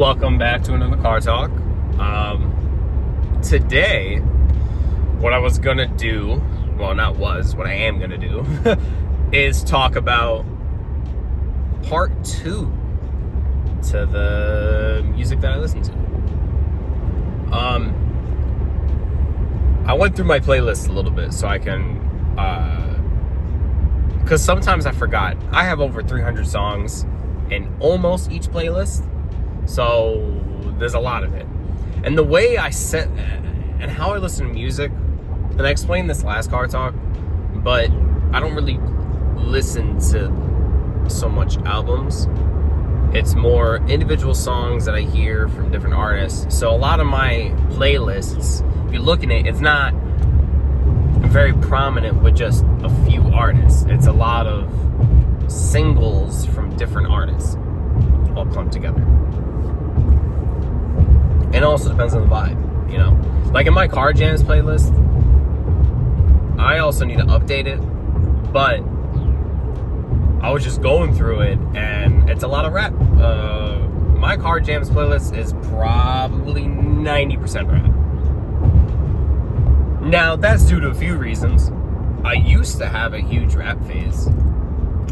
Welcome back to another Car Talk. Today, what I was gonna do, well, not was, what I am gonna do, is talk about part 2 to the music that I listen to. I went through my playlist a little bit so I can, because sometimes I forgot. I have over 300 songs in almost each playlist, so there's a lot of it. And the way I set and how I listen to music, and I explained this last Car Talk, but I don't really listen to so much albums. It's more individual songs that I hear from different artists. So a lot of my playlists, if you're looking at it, it's not very prominent with just a few artists. It's a lot of singles from different artists all clumped together. And it also depends on the vibe, you know? Like in my Car Jams playlist, I also need to update it, but I was just going through it and it's a lot of rap. My Car Jams playlist is probably 90% rap. Now, that's due to a few reasons. I used to have a huge rap phase.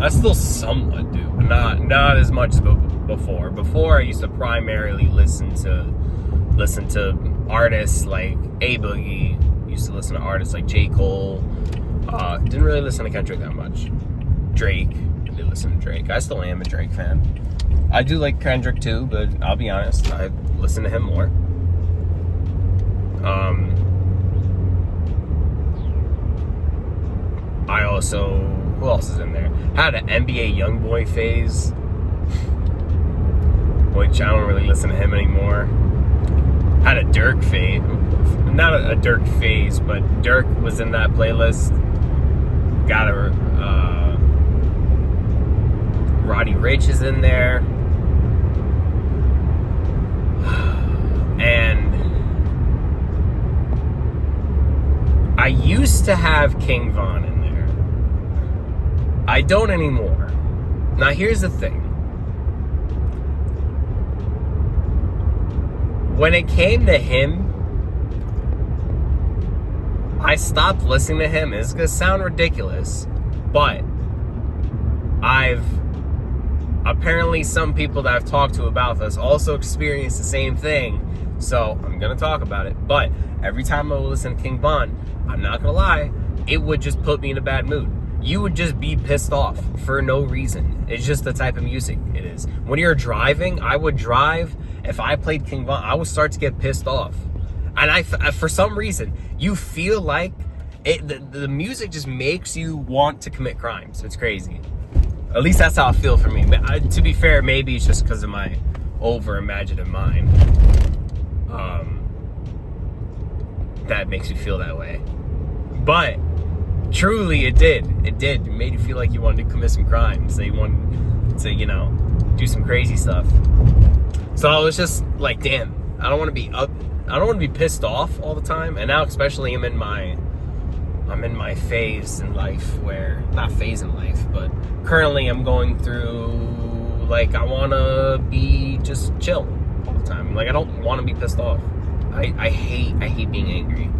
I still somewhat do, but not as much as before. Before, I used to primarily listen to artists like A Boogie. Used to listen to artists like J. Cole. Didn't really listen to Kendrick that much. Drake. I did listen to Drake. I still am a Drake fan. I do like Kendrick too, but I'll be honest, I listen to him more. I also, who else is in there? Had an NBA Youngboy phase, which I don't really listen to him anymore. Had a Dirk phase, not a Dirk phase, but Dirk was in that playlist. Got a Roddy Ricch is in there, and I used to have King Von in there. I don't anymore. Now here's the thing. When it came to him, I stopped listening to him. It's gonna sound ridiculous, but apparently some people that I've talked to about this also experienced the same thing, so I'm gonna talk about it. But every time I would listen to King Von, I'm not gonna lie, it would just put me in a bad mood. You would just be pissed off for no reason. It's just the type of music it is. When you're driving, I would drive. If I played King Von, I would start to get pissed off. And for some reason, you feel like the music just makes you want to commit crimes. It's crazy. At least that's how I feel for me. To be fair, maybe it's just because of my over-imaginative mind. That makes me feel that way. But truly, it did. It made you feel like you wanted to commit some crimes. That you wanted to, do some crazy stuff. So I was just like, damn, I don't want to be pissed off all the time. And now, especially, I'm in my phase in life where, not phase in life, but currently I'm going through, like, I want to be just chill all the time. Like, I don't want to be pissed off. I hate being angry.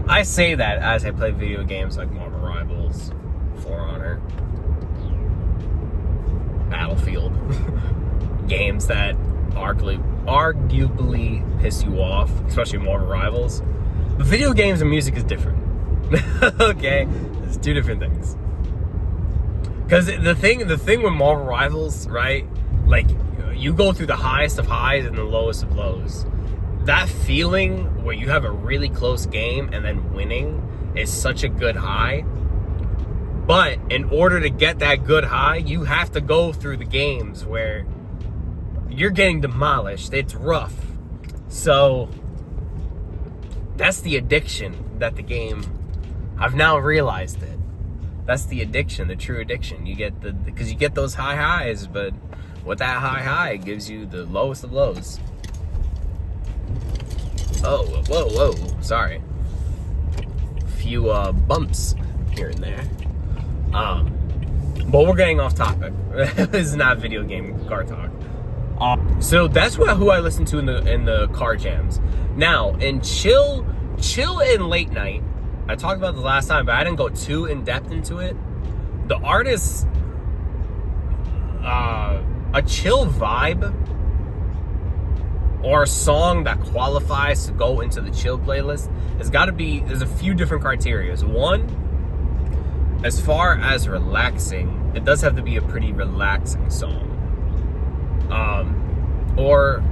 I say that as I play video games like Marvel Rivals, For Honor, Battlefield, games that arguably piss you off, especially Marvel Rivals. But video games and music is different. Okay? It's two different things. Because the thing with Marvel Rivals, right? Like, you go through the highest of highs and the lowest of lows. That feeling where you have a really close game and then winning is such a good high. But in order to get that good high, you have to go through the games where you're getting demolished. It's rough. So that's the addiction that the game, I've now realized it. That's the addiction, the true addiction. You get because you get those high highs, but with that high it gives you the lowest of lows. Oh, whoa, sorry. A few bumps here and there. But we're getting off topic. This is not video game car talk. So that's who I listen to in the car jams. Now, in chill and late night, I talked about this last time, but I didn't go too in depth into it. The artist, a chill vibe or a song that qualifies to go into the chill playlist there's a few different criteria. One, as far as relaxing, it does have to be a pretty relaxing song. Or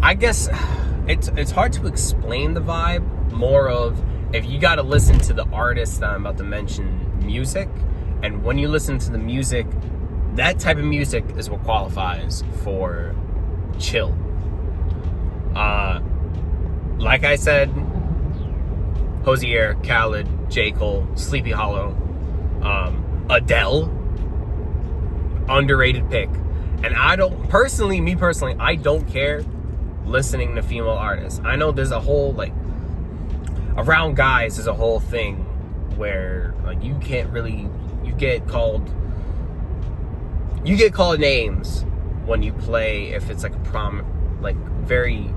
I guess it's hard to explain the vibe. More of, if you got to listen to the artist that I'm about to mention music, and when you listen to the music, that type of music is what qualifies for chill. Like I said, Hozier, Khaled, J. Cole, Sleepy Hollow, Adele, underrated pick. And I don't personally, I don't care listening to female artists. I know there's a whole, like, around guys there's a whole thing where, like, you get called names when you play, if it's like a very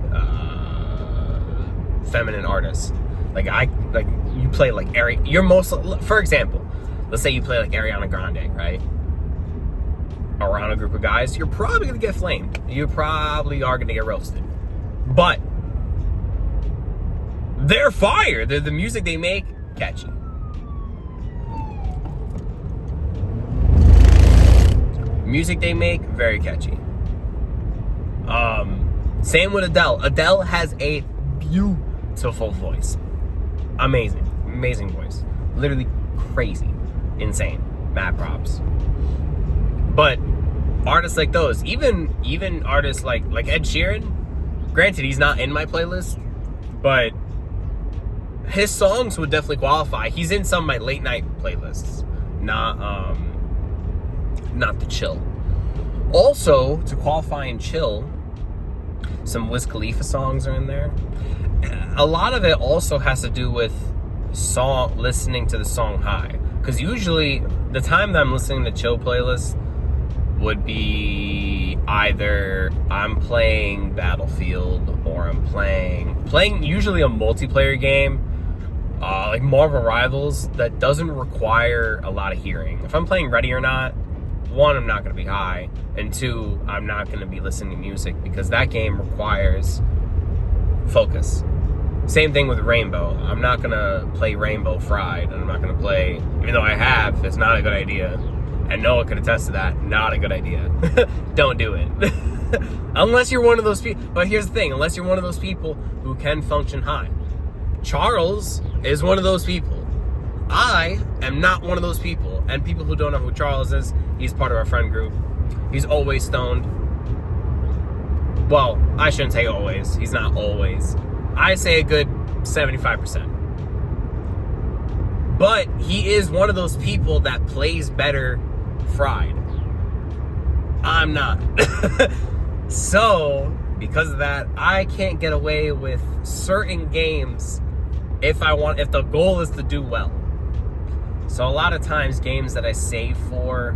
feminine artist. You play like for example, let's say you play like Ariana Grande, right? Around a group of guys, you're probably gonna get flamed. You probably are gonna get roasted. But they're fire. The music they make, catchy. Music they make, very catchy. Same with Adele. Adele has a beautiful voice. Amazing voice. Literally crazy. Insane. Mad props. But artists like those, even artists like Ed Sheeran, granted he's not in my playlist, but his songs would definitely qualify. He's in some of my late night playlists, not the chill. Also, to qualify in chill, some Wiz Khalifa songs are in there. A lot of it also has to do with listening to the song high, because usually the time that I'm listening to chill playlists would be either I'm playing Battlefield or I'm playing usually a multiplayer game, like Marvel Rivals, that doesn't require a lot of hearing. If I'm playing Ready or Not, one, I'm not going to be high, and two, I'm not going to be listening to music because that game requires focus. Same thing with Rainbow. I'm not going to play Rainbow Fried, and I'm not going to play, even though I have, it's not a good idea. And Noah could attest to that. Not a good idea. Don't do it. Unless you're one of those people. But here's the thing. Unless you're one of those people who can function high. Charles is one of those people. I am not one of those people. And people who don't know who Charles is, he's part of our friend group. He's always stoned. Well, I shouldn't say always. He's not always. I say a good 75%. But he is one of those people that plays better fried. I'm not. So, because of that, I can't get away with certain games if the goal is to do well. So a lot of times games that I save for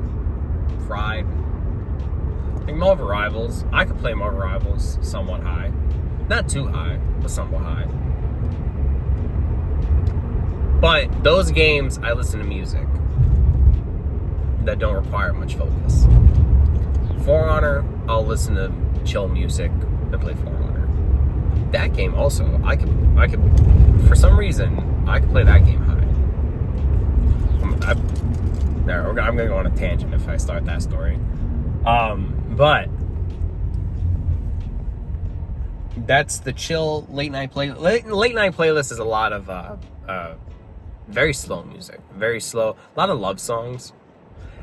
fried, like Marvel Rivals, I could play Marvel Rivals somewhat high. Not too high, but somewhat high. But those games, I listen to music that don't require much focus. For Honor, I'll listen to chill music and play For Honor. That game also, I could, for some reason, I could play that game high. I'm gonna go on a tangent if I start that story. But that's the chill late night playlist. Late night playlist is a lot of very slow music, very slow, a lot of love songs.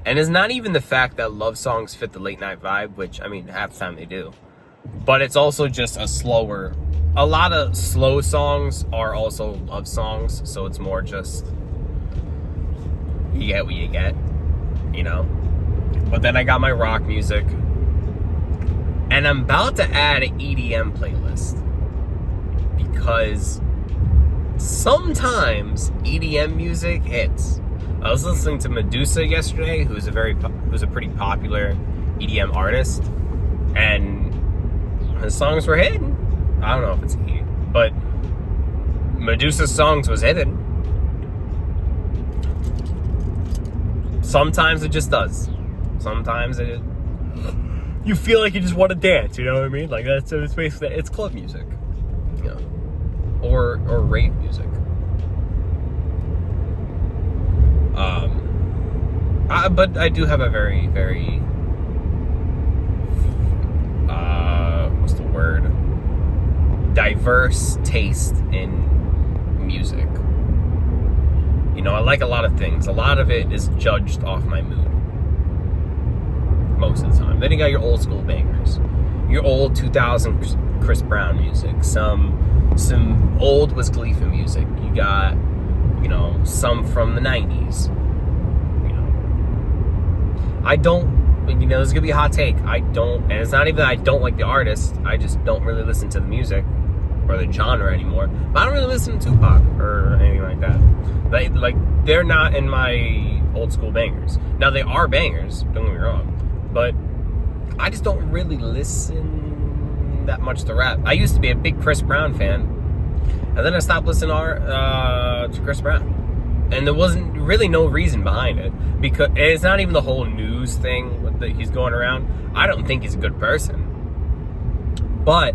And it's not even the fact that love songs fit the late night vibe, which, I mean, half the time they do. But it's also just a lot of slow songs are also love songs, so it's more just, you get what you get, you know? But then I got my rock music, and I'm about to add an EDM playlist, because sometimes EDM music hits. I was listening to Medusa yesterday, who's a pretty popular EDM artist, and his songs were hidden. I don't know if it's he, but Medusa's songs was hidden. Sometimes it just does. Sometimes you feel like you just want to dance, you know what I mean? Like it's basically, it's club music, you know, or rave music. But I do have a very, very, what's the word? Diverse taste in music. You know, I like a lot of things. A lot of it is judged off my mood. Most of the time. Then you got your old school bangers. Your old 2000 Chris Brown music. Some old Wiz Khalifa music. You got, you know, some from the 90s. You know. I don't, you know, this is going to be a hot take. And it's not even that I don't like the artist. I just don't really listen to the music or the genre anymore. But I don't really listen to Tupac or anything like that. They're not in my old school bangers. Now, they are bangers, don't get me wrong. But I just don't really listen that much to rap. I used to be a big Chris Brown fan. And then I stopped listening to Chris Brown. And there wasn't really no reason behind it. Because it's not even the whole news thing that he's going around. I don't think he's a good person. But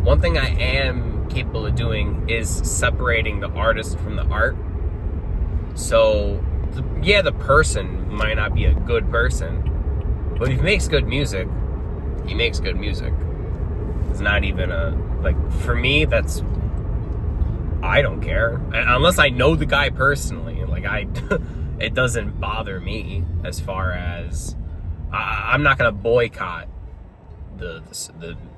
one thing I am capable of doing is separating the artist from the art. So, the person might not be a good person. But if he makes good music, he makes good music. It's not even for me, I don't care. Unless I know the guy personally. It doesn't bother me as far as, I'm not going to boycott the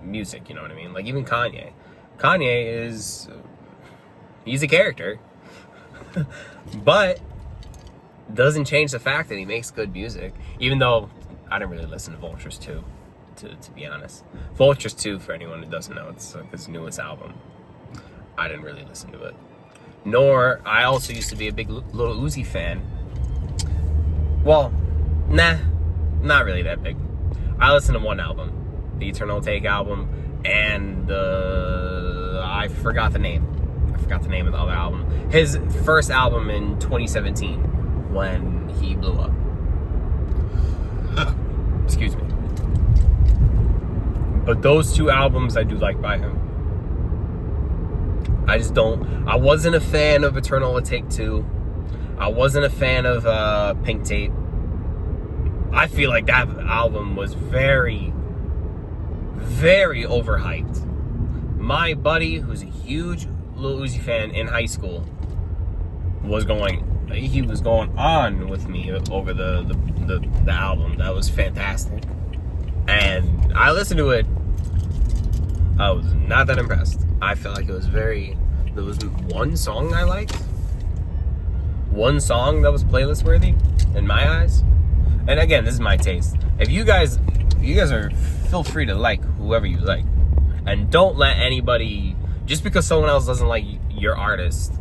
music, you know what I mean? Like, even Kanye. Kanye he's a character. But doesn't change the fact that he makes good music. Even though I didn't really listen to Vultures 2, to be honest. Vultures 2, for anyone who doesn't know, it's his newest album. I didn't really listen to it. Nor, I also used to be a big Lil Uzi fan. Well, nah, not really that big. I listened to one album, the Eternal Take album, and I forgot the name. I forgot the name of the other album. His first album in 2017, when he blew up. Excuse me. But those two albums I do like by him. I wasn't a fan of Eternal Take 2. I wasn't a fan of Pink Tape. I feel like that album was very, very overhyped. My buddy, who's a huge Lil Uzi fan in high school, was going on with me over the album. That was fantastic. And I listened to it. I was not that impressed. I felt like there was one song I liked. One song that was playlist worthy in my eyes. And again, this is my taste. If you guys are, feel free to like whoever you like. And don't let anybody, just because someone else doesn't like your artist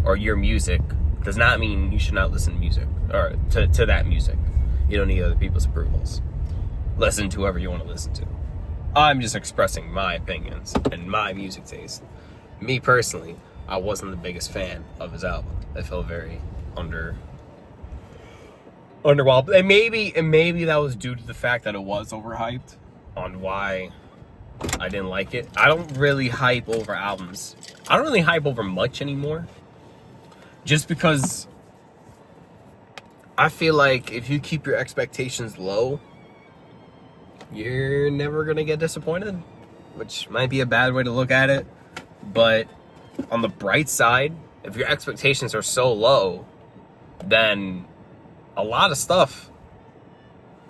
or your music, does not mean you should not listen to music or to that music. You don't need other people's approvals. Listen to whoever you want to listen to. I'm just expressing my opinions and my music taste. Me personally, I wasn't the biggest fan of his album. I felt very underwhelmed. And maybe that was due to the fact that it was overhyped on why I didn't like it. I don't really hype over albums. I don't really hype over much anymore. Just because I feel like if you keep your expectations low, you're never going to get disappointed. Which might be a bad way to look at it. But on the bright side, if your expectations are so low, then a lot of stuff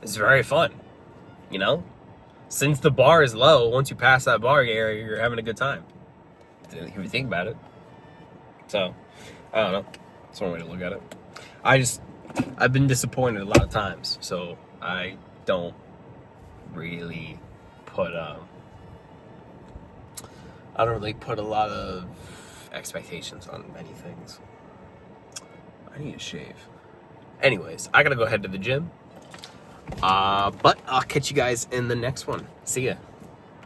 is very fun. You know? Since the bar is low, once you pass that bar, you're having a good time. If you think about it. So, I don't know. That's one way to look at it. I've been disappointed a lot of times. So, I don't really put a lot of expectations on many things. I need to shave. Anyways, I gotta go head to the gym. But I'll catch you guys in the next one. See ya.